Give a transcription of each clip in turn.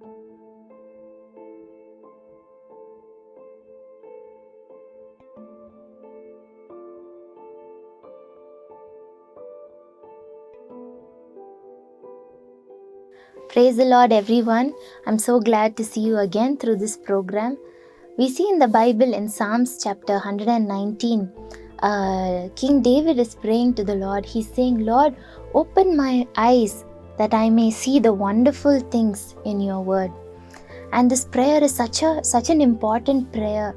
Praise the Lord, everyone. I'm so glad to see you again through this program. We see in the Bible in Psalms chapter 119, King David is praying to the Lord. He's saying, Lord, open my eyes that I may see the wonderful things in your word. And this prayer is such an important prayer.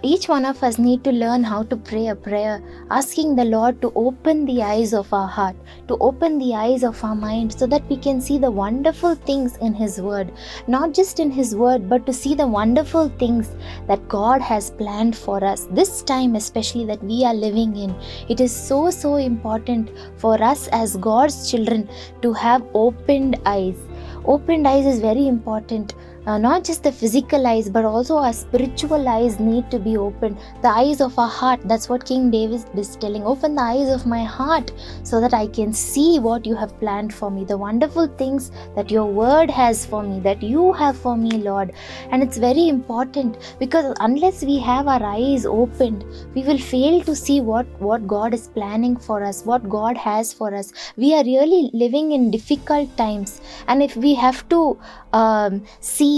Each one of us need to learn how to pray a prayer, asking the Lord to open the eyes of our heart, to open the eyes of our mind, so that we can see the wonderful things in His Word. Not just in His Word, but to see the wonderful things that God has planned for us. This time especially that we are living in, it is so important for us as God's children to have opened eyes. Opened eyes is very important. Not just the physical eyes, but also our spiritual eyes need to be opened. The eyes of our heart, that's what King David is telling. Open the eyes of my heart so that I can see what you have planned for me, the wonderful things that your word has for me, that you have for me, Lord. And it's very important, because unless we have our eyes opened, we will fail to see what God is planning for us, what God has for us. We are really living in difficult times, and if we have to see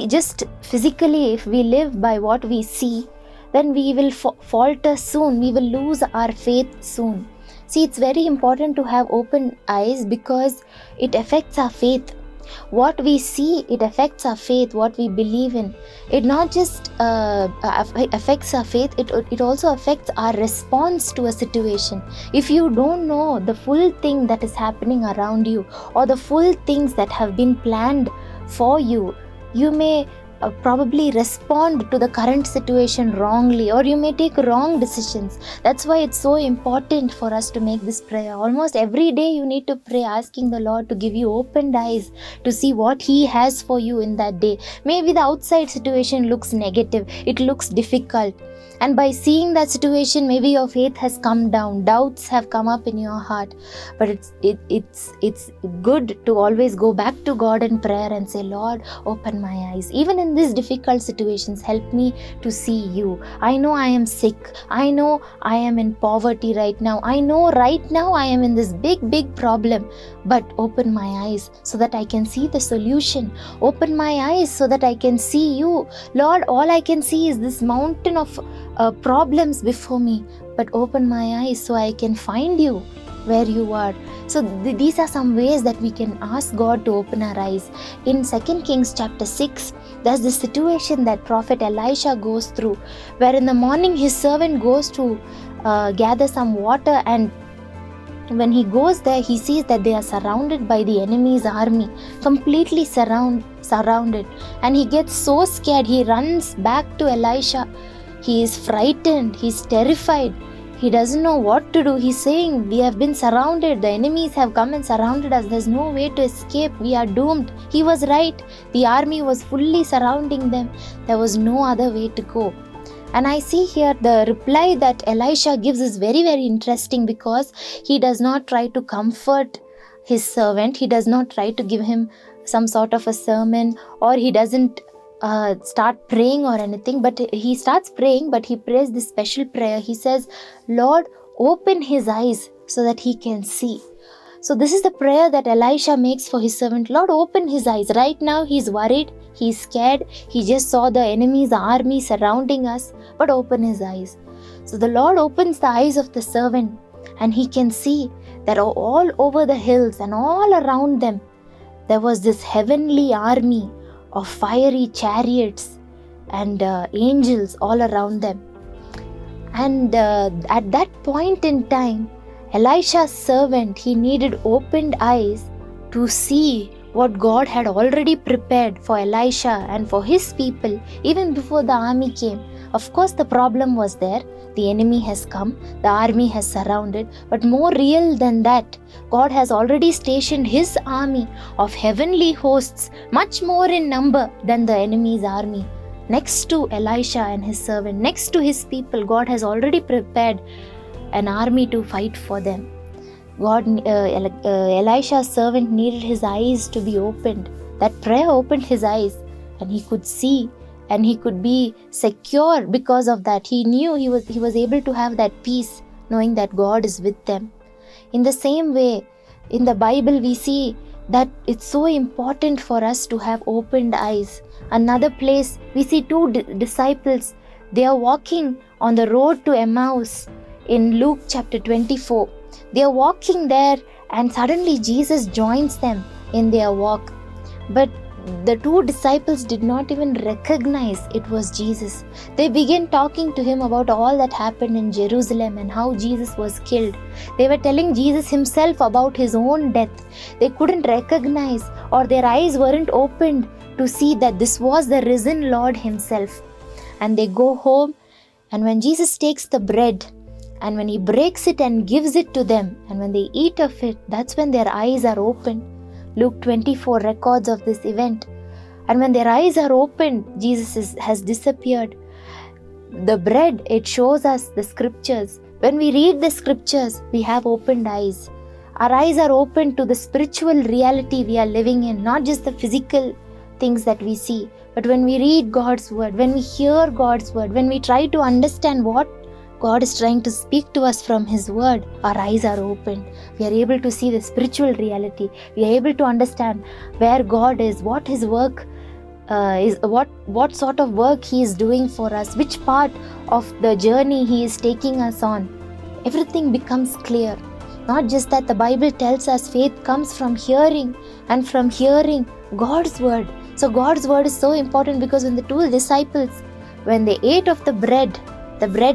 just physically, if we live by what we see, then we will falter soon. We will lose our faith soon. See, it's very important to have open eyes, because it affects our faith. What we see, it affects our faith, what we believe in. It not just affects our faith, it also affects our response to a situation. If you don't know the full thing that is happening around you, or the full things that have been planned for you, you may probably respond to the current situation wrongly, or you may take wrong decisions. That's why it's so important for us to make this prayer. Almost every day you need to pray, asking the Lord to give you opened eyes to see what He has for you in that day. Maybe the outside situation looks negative, it looks difficult, and by seeing that situation, maybe your faith has come down, doubts have come up in your heart. But it's good to always go back to God in prayer and say, Lord, open my eyes. Even in these difficult situations, help me to see you. I know I am sick. I know I am in poverty right now. I know right now I am in this big problem. But open my eyes so that I can see the solution. Open my eyes so that I can see you. Lord, all I can see is this mountain of problems before me, but open my eyes so I can find you where you are. So these are some ways that we can ask God to open our eyes. In 2 Kings chapter 6, there's this situation that prophet Elisha goes through, where in the morning his servant goes to gather some water, and when he goes there, he sees that they are surrounded by the enemy's army, completely surrounded, and he gets so scared. He runs back to Elisha. He is frightened, he's terrified, he doesn't know what to do. He's saying, we have been surrounded, the enemies have come and surrounded us, there's no way to escape, we are doomed. He was right, the army was fully surrounding them, there was no other way to go. And I see here the reply that Elisha gives is very interesting, because he does not try to comfort his servant, he does not try to give him some sort of a sermon, or he doesn't start praying or anything, but he starts praying, but he prays this special prayer. He says, Lord, open his eyes so that he can see. So this is the prayer that Elisha makes for his servant. Lord, open his eyes. Right now he's worried, he's scared, he just saw the enemy's army surrounding us, but open his eyes. So the Lord opens the eyes of the servant, and he can see that all over the hills and all around them, there was this heavenly army of fiery chariots and angels all around them. And at that point in time, Elisha's servant, he needed opened eyes to see what God had already prepared for Elisha and for his people even before the army came. Of course, the problem was there. The enemy has come, the army has surrounded, but more real than that, God has already stationed his army of heavenly hosts, much more in number than the enemy's army. Next to Elisha and his servant, next to his people, God has already prepared an army to fight for them. Elisha's servant needed his eyes to be opened. That prayer opened his eyes, and he could see, and he could be secure because of that. He knew he was able to have that peace, knowing that God is with them. In the same way, in the Bible, we see that it's so important for us to have opened eyes. Another place, we see two disciples. They are walking on the road to Emmaus in Luke chapter 24. They are walking there, and suddenly Jesus joins them in their walk. But the two disciples did not even recognize it was Jesus. They began talking to him about all that happened in Jerusalem and how Jesus was killed. They were telling Jesus himself about his own death. They couldn't recognize, or their eyes weren't opened to see that this was the risen Lord himself. And they go home, and when Jesus takes the bread, and when he breaks it and gives it to them, and when they eat of it, that's when their eyes are opened. Luke 24 records of this event. And when their eyes are opened, Jesus has disappeared. The bread, it shows us the scriptures. When we read the scriptures, we have opened eyes. Our eyes are open to the spiritual reality we are living in, not just the physical things that we see. But when we read God's word, when we hear God's word, when we try to understand what God is trying to speak to us from his word, our eyes are opened. We are able to see the spiritual reality. We are able to understand where God is, what his work is, what sort of work he is doing for us, which part of the journey he is taking us on. Everything becomes clear. Not just that, the Bible tells us faith comes from hearing, and from hearing God's word. So God's word is so important, because when the two disciples, when they ate of the bread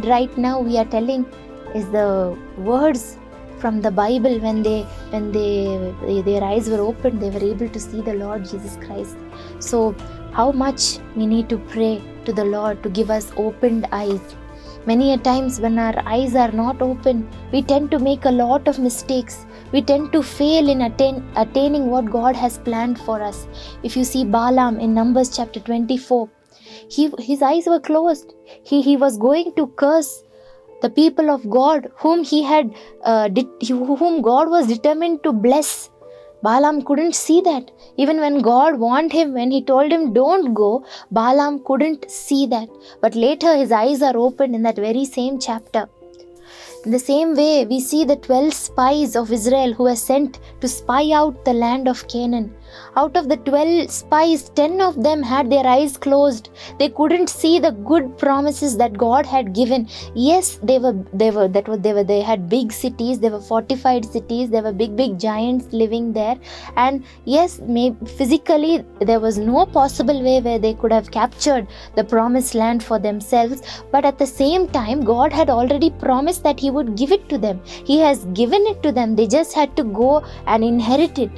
right now we are telling is the words from the Bible. When their eyes were opened, they were able to see the Lord Jesus Christ. So how much we need to pray to the Lord to give us opened eyes. Many a times when our eyes are not open, we tend to make a lot of mistakes. We tend to fail in attaining what God has planned for us. If you see Balaam in Numbers chapter 24, his eyes were closed. He was going to curse the people of God whom God was determined to bless. Balaam couldn't see that. Even when God warned him, when he told him don't go, Balaam couldn't see that. But later his eyes are opened in that very same chapter. In the same way, we see the 12 spies of Israel who were sent to spy out the land of Canaan. Out of the 12 spies, 10 of them had their eyes closed. They couldn't see the good promises that God had given. Yes, they had big cities, they were fortified cities, there were big giants living there. And yes, physically there was no possible way where they could have captured the promised land for themselves. But at the same time, God had already promised that he would give it to them. He has given it to them. They just had to go and inherit it.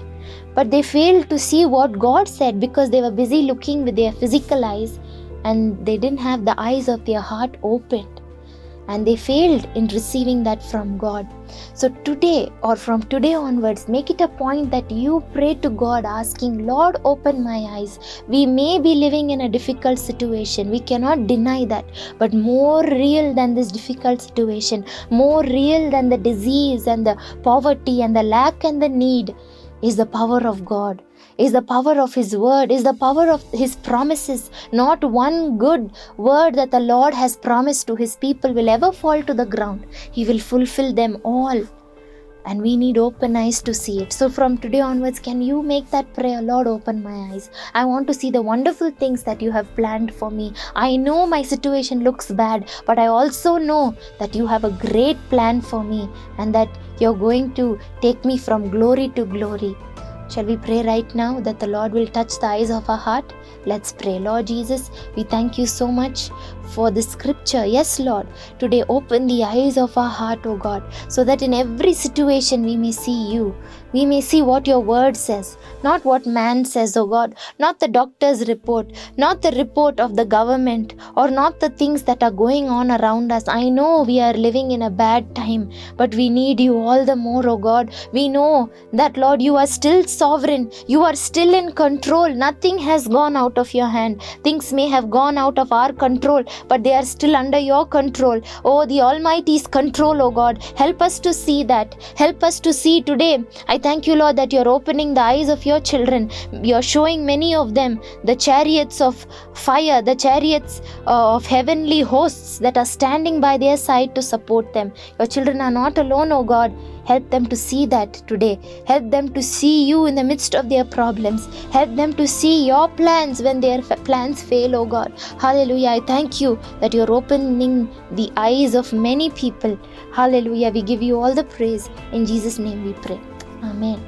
But they failed to see what God said because they were busy looking with their physical eyes, and they didn't have the eyes of their heart opened. And they failed in receiving that from God. So today, or from today onwards, make it a point that you pray to God asking, Lord, open my eyes. We may be living in a difficult situation. We cannot deny that. But more real than this difficult situation, more real than the disease and the poverty and the lack and the need, is the power of God, is the power of his word, is the power of his promises. Not one good word that the Lord has promised to his people will ever fall to the ground. He will fulfill them all. And we need open eyes to see it. So from today onwards, can you make that prayer? Lord, open my eyes. I want to see the wonderful things that you have planned for me. I know my situation looks bad, but I also know that you have a great plan for me, and that you're going to take me from glory to glory. Shall we pray right now that the Lord will touch the eyes of our heart? Let's pray. Lord Jesus, we thank you so much for the scripture. Yes, Lord, today open the eyes of our heart, O God, so that in every situation we may see you. we may see what your word says, not what man says, oh God, not the doctor's report, not the report of the government, or not the things that are going on around us. I know we are living in a bad time, but we need you all the more, oh God. We know that, Lord, you are still sovereign. You are still in control. Nothing has gone out of your hand. Things may have gone out of our control, but they are still under your control. Oh, the Almighty's control, oh God. Help us to see that. Help us to see today. I thank you, Lord, that you're opening the eyes of your children. You're showing many of them the chariots of fire, the chariots of heavenly hosts that are standing by their side to support them. Your children are not alone, oh God. Help them to see that today. Help them to see you in the midst of their problems. Help them to see your plans when their plans fail, oh God. Hallelujah. I thank you that you're opening the eyes of many people. Hallelujah. We give you all the praise. In Jesus' name we pray. Amen.